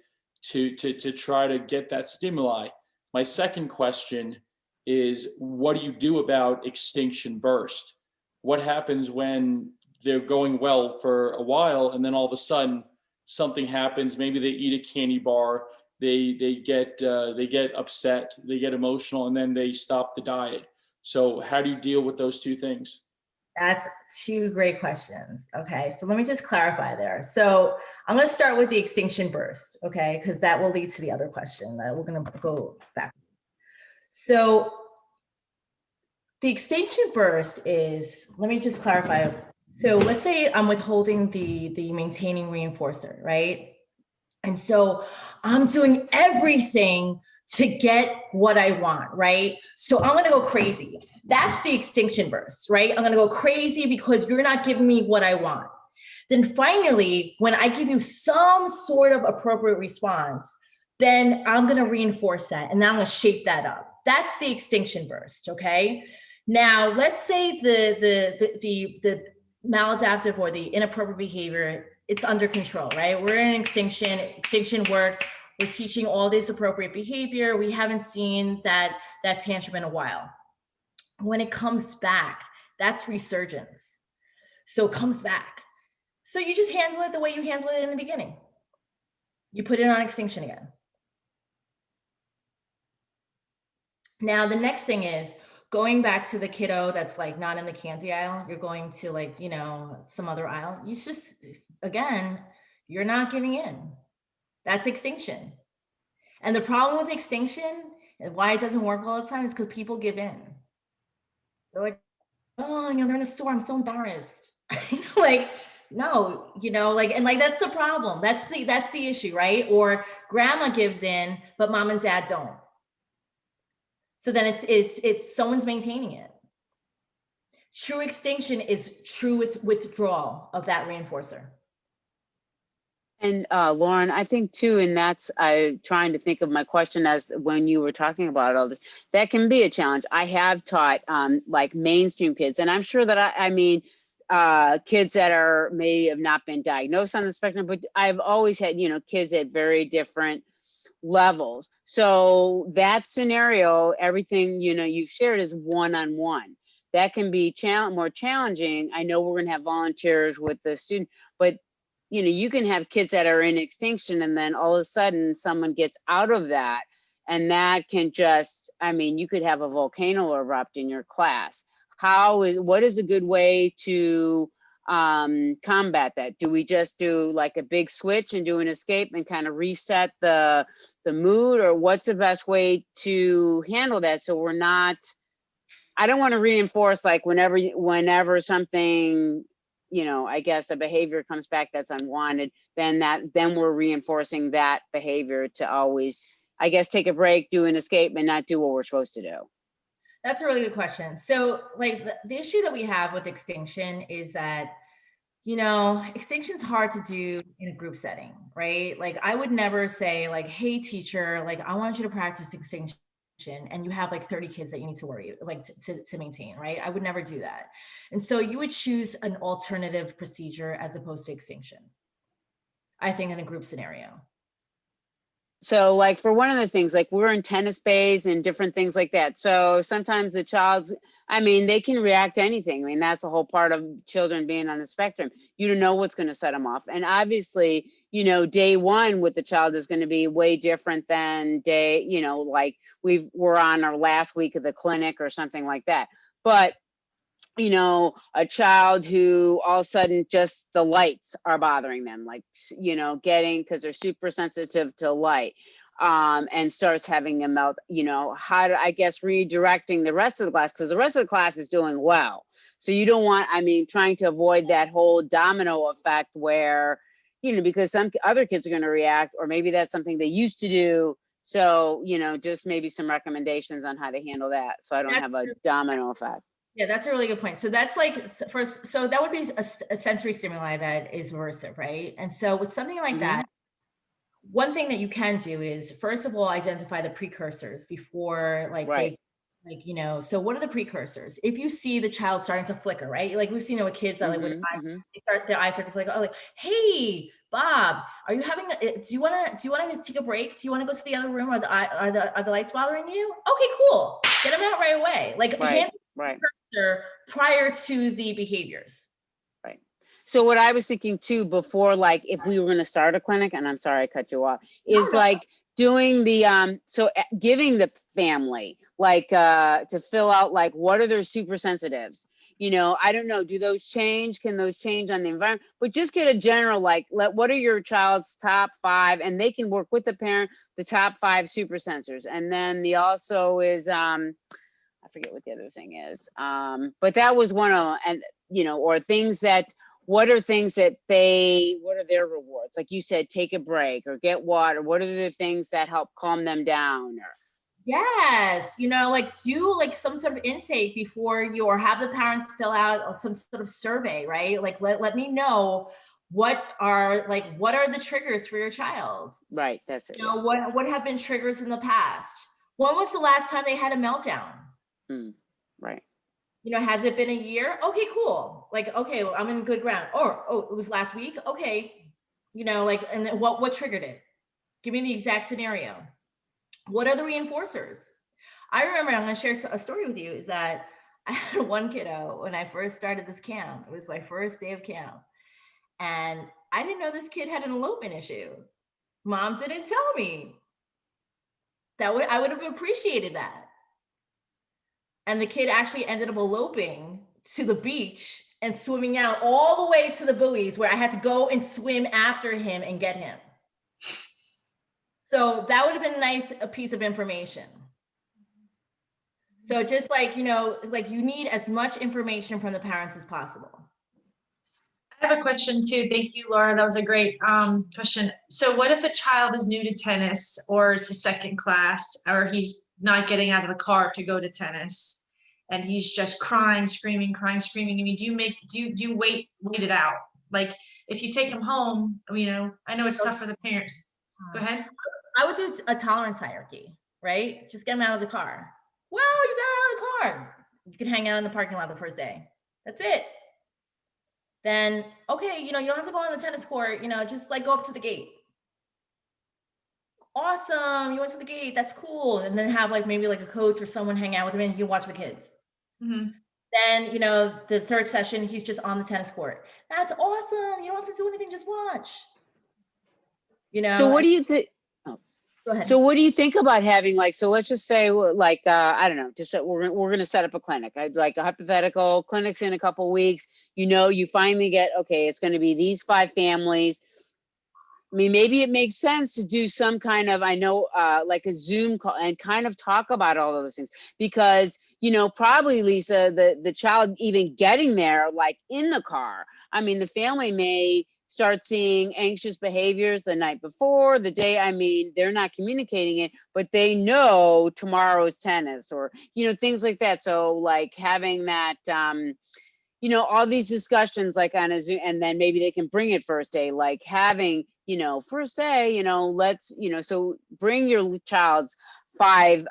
to try to get that stimuli. My second question is, what do you do about extinction burst? What happens when they're going well for a while, and then all of a sudden something happens? Maybe they eat a candy bar, they get upset, they get emotional, and then they stop the diet. So how do you deal with those 2 things? That's 2 great questions. Okay, so let me just clarify there. So I'm going to start with the extinction burst, okay, because that will lead to the other question that we're going to go back. So the extinction burst is, let me just clarify. So let's say I'm withholding the maintaining reinforcer, right? And so I'm doing everything to get what I want, right? So I'm gonna go crazy. That's the extinction burst, right? I'm gonna go crazy because you're not giving me what I want. Then finally, when I give you some sort of appropriate response, then I'm gonna reinforce that and then I'm gonna shape that up. That's the extinction burst, okay? Now, let's say the maladaptive or the inappropriate behavior, it's under control, right? We're in extinction worked, we're teaching all this appropriate behavior. We haven't seen that tantrum in a while. When it comes back, that's resurgence. So it comes back. So you just handle it the way you handle it in the beginning. You put it on extinction again. Now, the next thing is going back to the kiddo that's like not in the candy aisle. You're going to like, you know, some other aisle. You just, again, you're not giving in. That's extinction. And the problem with extinction and why it doesn't work all the time is because people give in. They're like, oh, you know, they're in the store. I'm so embarrassed. Like, no, you know, like, and like, that's the problem. That's the issue, right? Or grandma gives in, but mom and dad don't. So then it's someone's maintaining it. True extinction is true withdrawal of that reinforcer. And Lauren, I think too, and that's trying to think of my question as when you were talking about all this, that can be a challenge. I have taught like mainstream kids, and I'm sure that I mean, kids that are may have not been diagnosed on the spectrum, but I've always had, you know, kids at very different levels. So that scenario, everything, you know, you've shared is one-on-one. That can be more challenging. I know we're going to have volunteers with the student, but you know, you can have kids that are in extinction and then all of a sudden someone gets out of that, and that can just, I mean, you could have a volcano erupt in your class. What is a good way to combat that? Do we just do like a big switch and do an escape and kind of reset the mood, or what's the best way to handle that so we're not, I don't want to reinforce like whenever something, you know, I guess a behavior comes back that's unwanted, then we're reinforcing that behavior to always, I guess, take a break, do an escape, and not do what we're supposed to do. That's a really good question. So like the issue that we have with extinction is that, you know, extinction's hard to do in a group setting, right? Like I would never say like, hey teacher, like I want you to practice extinction and you have like 30 kids that you need to worry, like to maintain, right? I would never do that. And so you would choose an alternative procedure as opposed to extinction, I think, in a group scenario. So like for one of the things, like we're in tennis bays and different things like that. So sometimes the child's, I mean, they can react to anything. I mean, that's the whole part of children being on the spectrum. You don't know what's going to set them off. And obviously, you know, day one with the child is going to be way different than day, you know, like we're on our last week of the clinic or something like that. But you know, a child who all of a sudden just the lights are bothering them, like, you know, because they're super sensitive to light, and starts having a melt, you know, how to, I guess, redirecting the rest of the class, because the rest of the class is doing well. So you don't want, I mean, trying to avoid that whole domino effect where, you know, because some other kids are going to react, or maybe that's something they used to do. So, you know, just maybe some recommendations on how to handle that so I don't have a domino effect. Yeah, that's a really good point. So that's like first, so that would be a sensory stimuli that is aversive, right? And so with something like that, one thing that you can do is first of all identify the precursors before like they, like, you know, so what are the precursors? If you see the child starting to flicker, right? Like we've seen it with kids that like with their eyes start to flicker. Oh, like, hey, Bob, are you having? Do you want to take a break? Do you want to go to the other room? Are the lights bothering you? Okay, cool. Get them out right away. Like prior to the behaviors. Right. So what I was thinking too before, like if we were going to start a clinic, and I'm sorry I cut you off, is like doing the giving the family like to fill out like what are their super sensitives. You know, I don't know, do those change? Can those change on the environment? But just get a general like what are your child's top 5, and they can work with the parent, the top 5 super sensors. And then the also is I forget what the other thing is. But that was one of them. And, you know, or things that, what are their rewards? Like you said, take a break or get water. What are the things that help calm them down? Or Yes, you know, like do like some sort of intake before you, or have the parents fill out some sort of survey, right? Like let me know what are the triggers for your child. Right, that's it. You know, what have been triggers in the past? When was the last time they had a meltdown? Right. You know, has it been a year? Okay, cool. Like, okay, well, I'm in good ground. Or, oh, it was last week. Okay. You know, like, and then what triggered it? Give me the exact scenario. What are the reinforcers? I remember, I'm going to share a story with you, is that I had one kiddo when I first started this camp. It was my first day of camp. And I didn't know this kid had an elopement issue. Mom didn't tell me. I would have appreciated that. And the kid actually ended up eloping to the beach and swimming out all the way to the buoys, where I had to go and swim after him and get him. So that would have been a piece of information. So just like, you know, like you need as much information from the parents as possible. I have a question too. Thank you, Laura. That was a great question. So what if a child is new to tennis, or it's a second class, or he's not getting out of the car to go to tennis, and he's just crying, screaming? I mean, do you wait it out? Like if you take him home, you know, I know it's tough for the parents. Go ahead. I would do a tolerance hierarchy, right? Just get him out of the car. Well, you got out of the car. You can hang out in the parking lot the first day. That's it. Then, okay, you know, you don't have to go on the tennis court, you know, just like go up to the gate. Awesome, you went to the gate, that's cool. And then have like maybe like a coach or someone hang out with him and you watch the kids. Mm-hmm. Then, you know, the third session, he's just on the tennis court. That's awesome. You don't have to do anything, just watch. You know. So what do you think? Go ahead. So what do you think about having, like, so let's just say, like, I don't know, just we're going to set up a clinic. I'd like a hypothetical clinic's in a couple weeks, you know, you finally get, okay, it's going to be these 5 families. I mean, maybe it makes sense to do some kind of, I know, like a Zoom call and kind of talk about all of those things, because, you know, probably, Lisa, the child even getting there, like in the car, I mean, the family may start seeing anxious behaviors the night before, the day. I mean, they're not communicating it, but they know tomorrow is tennis, or, you know, things like that. So like having that, you know, all these discussions like on a Zoom, and then maybe they can bring it first day, like having, you know, first day, you know, let's, you know, so bring your child's 5,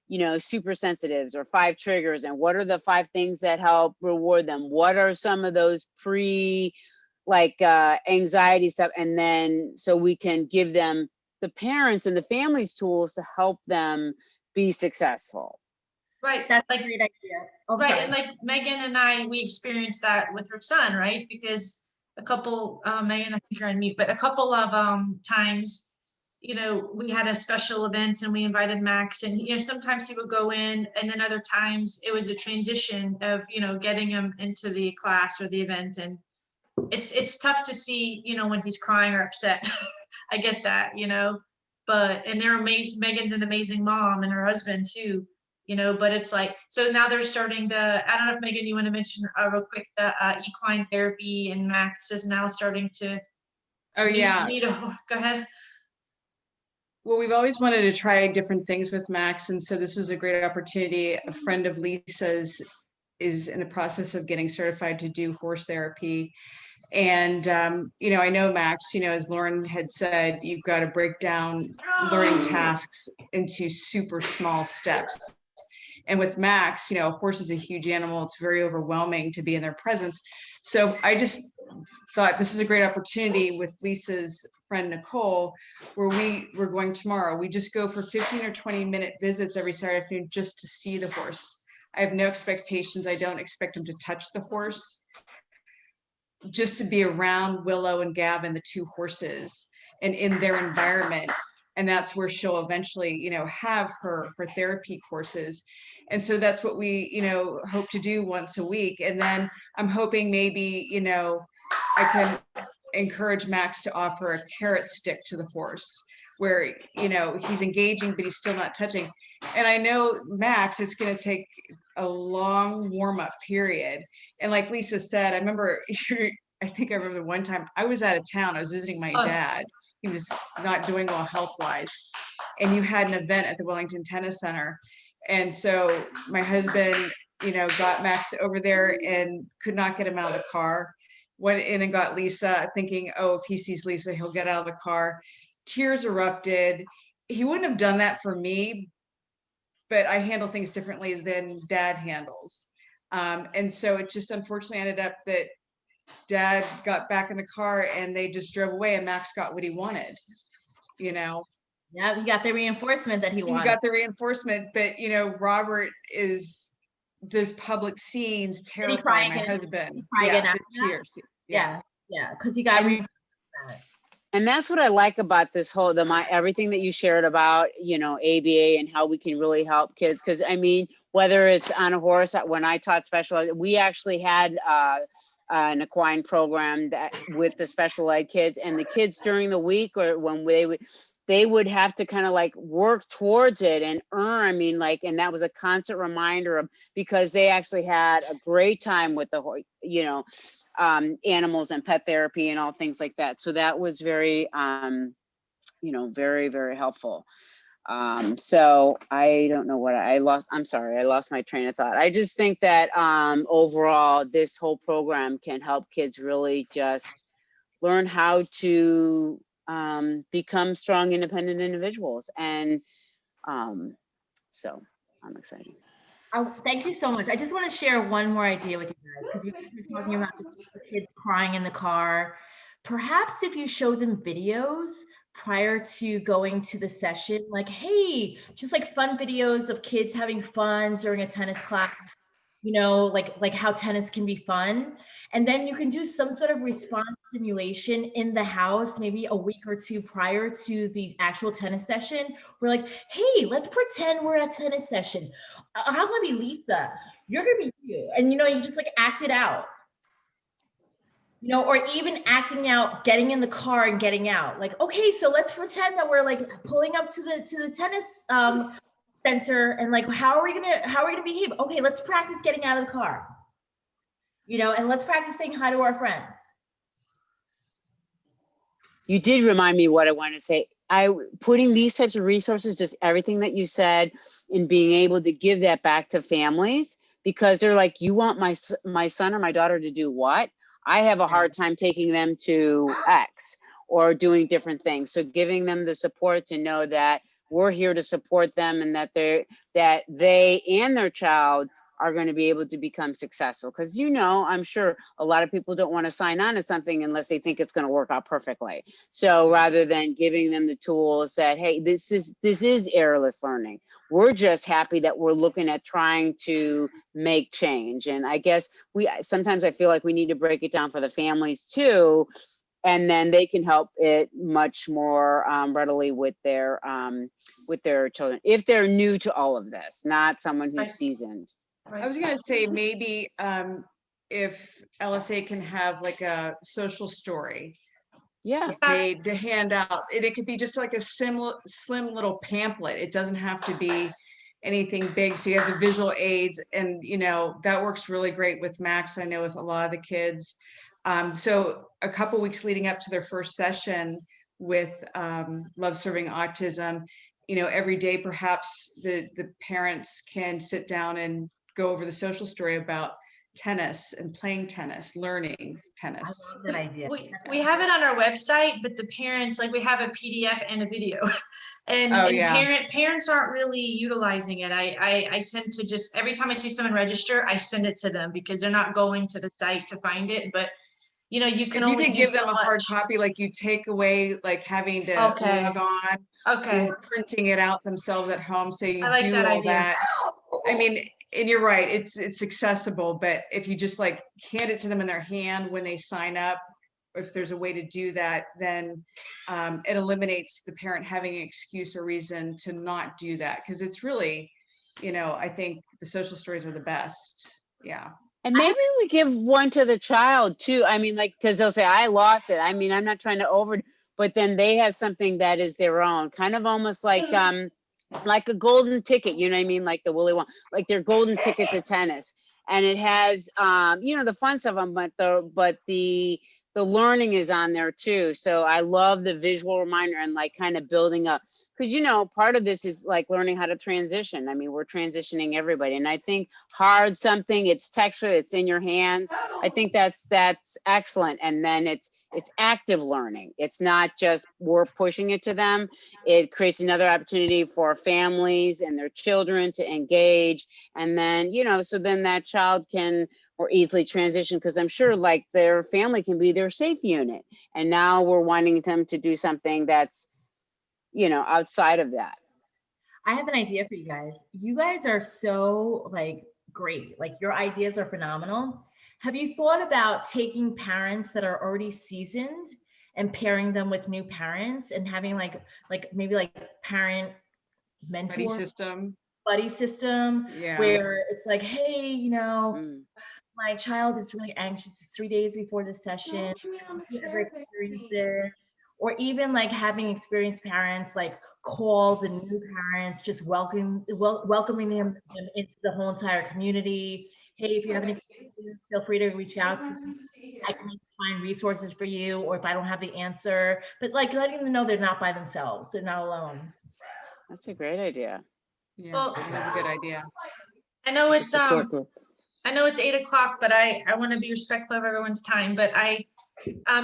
you know, super sensitives or 5 triggers, and what are the 5 things that help reward them? What are some of those anxiety stuff? And then so we can give them, the parents and the families, tools to help them be successful. Right. That's like a great idea. Oh, right. sorry. And like Megan and I, we experienced that with her son, right? Because a couple, Megan, I think you're on mute, but a couple of times, you know, we had a special event and we invited Max, and, you know, sometimes he would go in, and then other times it was a transition of, you know, getting him into the class or the event. And it's tough to see, you know, when he's crying or upset. I get that, you know, but, and they're amazing. Megan's an amazing mom, and her husband too, you know, but it's like, so now they're starting I don't know if Megan, you want to mention real quick, the equine therapy, and Max is now starting to. Oh, yeah. Go ahead. Well, we've always wanted to try different things with Max, and so this was a great opportunity. A friend of Lisa's is in the process of getting certified to do horse therapy. And, you know, I know Max, you know, as Lauren had said, you've got to break down learning tasks into super small steps. And with Max, you know, a horse is a huge animal. It's very overwhelming to be in their presence. So I just thought this is a great opportunity with Lisa's friend Nicole, where we're going tomorrow. We just go for 15 or 20-minute visits every Saturday afternoon just to see the horse. I have no expectations. I don't expect him to touch the horse. Just to be around Willow and Gavin, the 2 horses, and in their environment. And that's where she'll eventually, you know, have her therapy courses. And so that's what we, you know, hope to do once a week. And then I'm hoping maybe, you know, I can encourage Max to offer a carrot stick to the horse, where, you know, he's engaging, but he's still not touching. And I know Max, it's going to take a long warm-up period. And like Lisa said, I remember, I think I remember one time I was out of town. I was visiting my dad. He was not doing well health-wise. and you had an event at the Wellington Tennis Center. And so my husband, got Max over there and could not get him out of the car. Went in and got Lisa, thinking, oh, if he sees Lisa, he'll get out of the car. Tears erupted. He wouldn't have done that for me, but I handle things differently than Dad handles. And so it just unfortunately ended up that Dad got back in the car and they just drove away, and Max got what he wanted, Yeah, he got the reinforcement that he wanted. He got the reinforcement, but Robert is, those public scenes terrify my husband. Yeah, the tears. Yeah, because he got reinforcement. And that's what I like about this whole, everything that you shared about, ABA and how we can really help kids. Because I mean, whether it's on a horse, when I taught special ed, we actually had an equine program that with the special ed kids, and the kids during the week, or when they would have to kind of like work towards it and earn, and that was a constant reminder of, because they actually had a great time with the horse, animals and pet therapy and all things like that. So that was very, very, very helpful. So I don't know what I'm sorry, I lost my train of thought. I just think that overall, this whole program can help kids really just learn how to become strong, independent individuals. And so I'm excited. Oh, thank you so much. I just want to share one more idea with you guys, because you're talking about the kids crying in the car. Perhaps if you show them videos prior to going to the session, like, hey, just like fun videos of kids having fun during a tennis class, like how tennis can be fun. And then you can do some sort of response simulation in the house, maybe a week or two prior to the actual tennis session. We're like, hey, let's pretend we're at a tennis session. I'm gonna be Lisa, you're gonna be you. And you just like act it out. Or even acting out, getting in the car and getting out. Like, okay, so let's pretend that we're like pulling up to the tennis center, and like, how are we gonna behave? Okay, let's practice getting out of the car. And let's practice saying hi to our friends. You did remind me what I wanted to say. Putting these types of resources, just everything that you said, and being able to give that back to families, because they're like, you want my son or my daughter to do what? I have a hard time taking them to X or doing different things. So giving them the support to know that we're here to support them, and that they and their child are going to be able to become successful. Because I'm sure a lot of people don't want to sign on to something unless they think it's going to work out perfectly. So rather than giving them the tools that, hey, this is errorless learning. We're just happy that we're looking at trying to make change. And I guess sometimes I feel like we need to break it down for the families too, and then they can help it much more readily with their children, if they're new to all of this, not someone who's seasoned. I was going to say, maybe if LSA can have like a social story made to hand out, and it could be just like a slim little pamphlet. It doesn't have to be anything big. So you have the visual aids, and that works really great with Max. I know with a lot of the kids. So a couple weeks leading up to their first session with Love Serving Autism, every day perhaps the parents can sit down and go over the social story about tennis and playing tennis, learning tennis. I love that idea. We have it on our website, but the parents, like, we have a PDF and a video, and parents aren't really utilizing it. I tend to just, every time I see someone register, I send it to them, because they're not going to the site to find it. But you can only do give so them a hard copy, like you take away like having to log on, or printing it out themselves at home. So you do all that. I mean, and you're right, it's accessible, but if you just like hand it to them in their hand when they sign up, if there's a way to do that, then it eliminates the parent having an excuse or reason to not do that. Because it's really, I think the social stories are the best. Yeah. And maybe we give one to the child too. I mean, like, because they'll say, I lost it. I mean, I'm not trying to but then they have something that is their own, kind of almost like a golden ticket, you know what I mean? Like the Willy Wonka, like their golden ticket to tennis. And it has, the fun stuff, but the the learning is on there too. So I love the visual reminder and like kind of building up, because you know, part of this is like learning how to transition. I mean, we're transitioning everybody. And I think hard something, it's texture, it's in your hands. I think that's excellent. And then it's active learning. It's not just we're pushing it to them. It creates another opportunity for families and their children to engage. And then, you know, so then that child can or easily transition, because I'm sure like their family can be their safe unit. And now we're wanting them to do something that's, you know, outside of that. I have an idea for you guys. You guys are so like great. Like your ideas are phenomenal. Have you thought about taking parents that are already seasoned and pairing them with new parents and having like maybe like parent mentor buddy system Yeah. where it's like, hey, you know, Mm. my child is really anxious. It's 3 days before the session. Have you ever experienced this? Or even like having experienced parents like call the new parents, just welcoming them into the whole entire community. Hey, if you have any questions, feel free to reach out to me. I can find resources for you, or if I don't have the answer, but like letting them know they're not by themselves, they're not alone. That's a great idea. Yeah, Well, that's a good idea. I know it's Support group. I know it's 8 o'clock, but I want to be respectful of everyone's time, but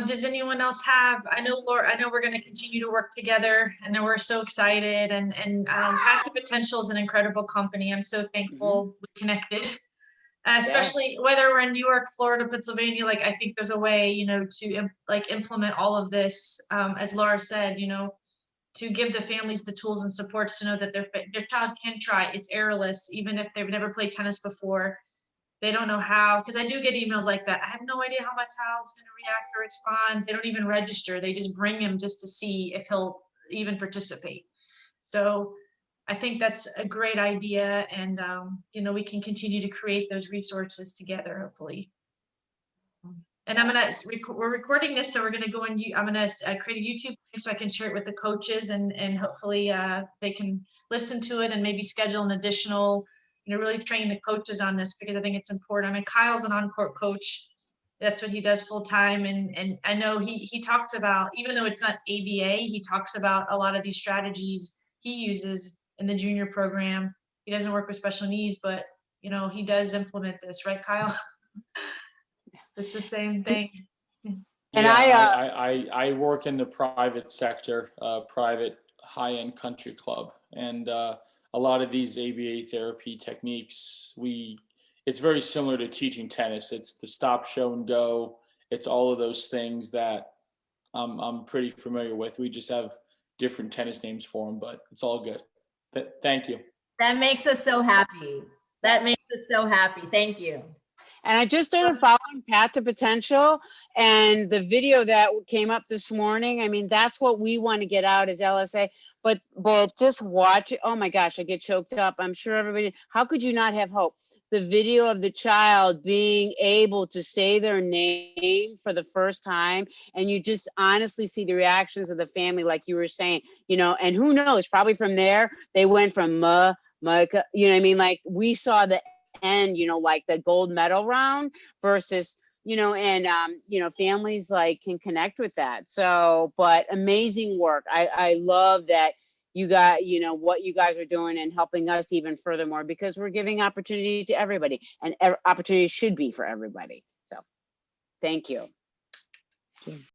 does anyone else have, I know Laura, I know we're going to continue to work together and we're so excited and Path2Potential is an incredible company. I'm so thankful we connected, especially whether we're in New York, Florida, Pennsylvania. Like, I think there's a way, you know, to like implement all of this, as Laura said, you know, to give the families the tools and supports to know that their child can try. It's errorless, even if they've never played tennis before. They don't know how, because I do get emails like that. I have no idea how my child's going to react or respond. They don't even register. They just bring him just to see if he'll even participate. So I think that's a great idea. And, you know, we can continue to create those resources together, hopefully. And I'm going to, we're recording this, so we're going to go in, I'm going to create a YouTube link so I can share it with the coaches and hopefully they can listen to it and maybe schedule an additional, you know, really train the coaches on this, because I think it's important. I mean, Kyle's an on-court coach. That's what he does full time. And I know he talks about, even though it's not ABA, he talks about a lot of these strategies he uses in the junior program. He doesn't work with special needs, but, you know, he does implement this, right, Kyle? It's the same thing. And yeah, I work in the private sector, private high-end country club, and a lot of these ABA therapy techniques, it's very similar to teaching tennis. It's the stop, show, and go. It's all of those things that I'm pretty familiar with. We just have different tennis names for them, but it's all good. Thank you. That makes us so happy. That makes us so happy. Thank you. And I just started following Path2Potential, and the video that came up this morning, I mean, that's what we want to get out as LSA, but just watch it. Oh my gosh, I get choked up. I'm sure everybody, how could you not have hope? The video of the child being able to say their name for the first time, and you just honestly see the reactions of the family, like you were saying, you know, and who knows, probably from there, they went from you know what I mean? Like we saw the end, you know, like the gold medal round versus, you know, and you know, families like can connect with that. So, but amazing work. I love that you got, you know, what you guys are doing and helping us even furthermore, because we're giving opportunity to everybody, and opportunity should be for everybody. So thank you.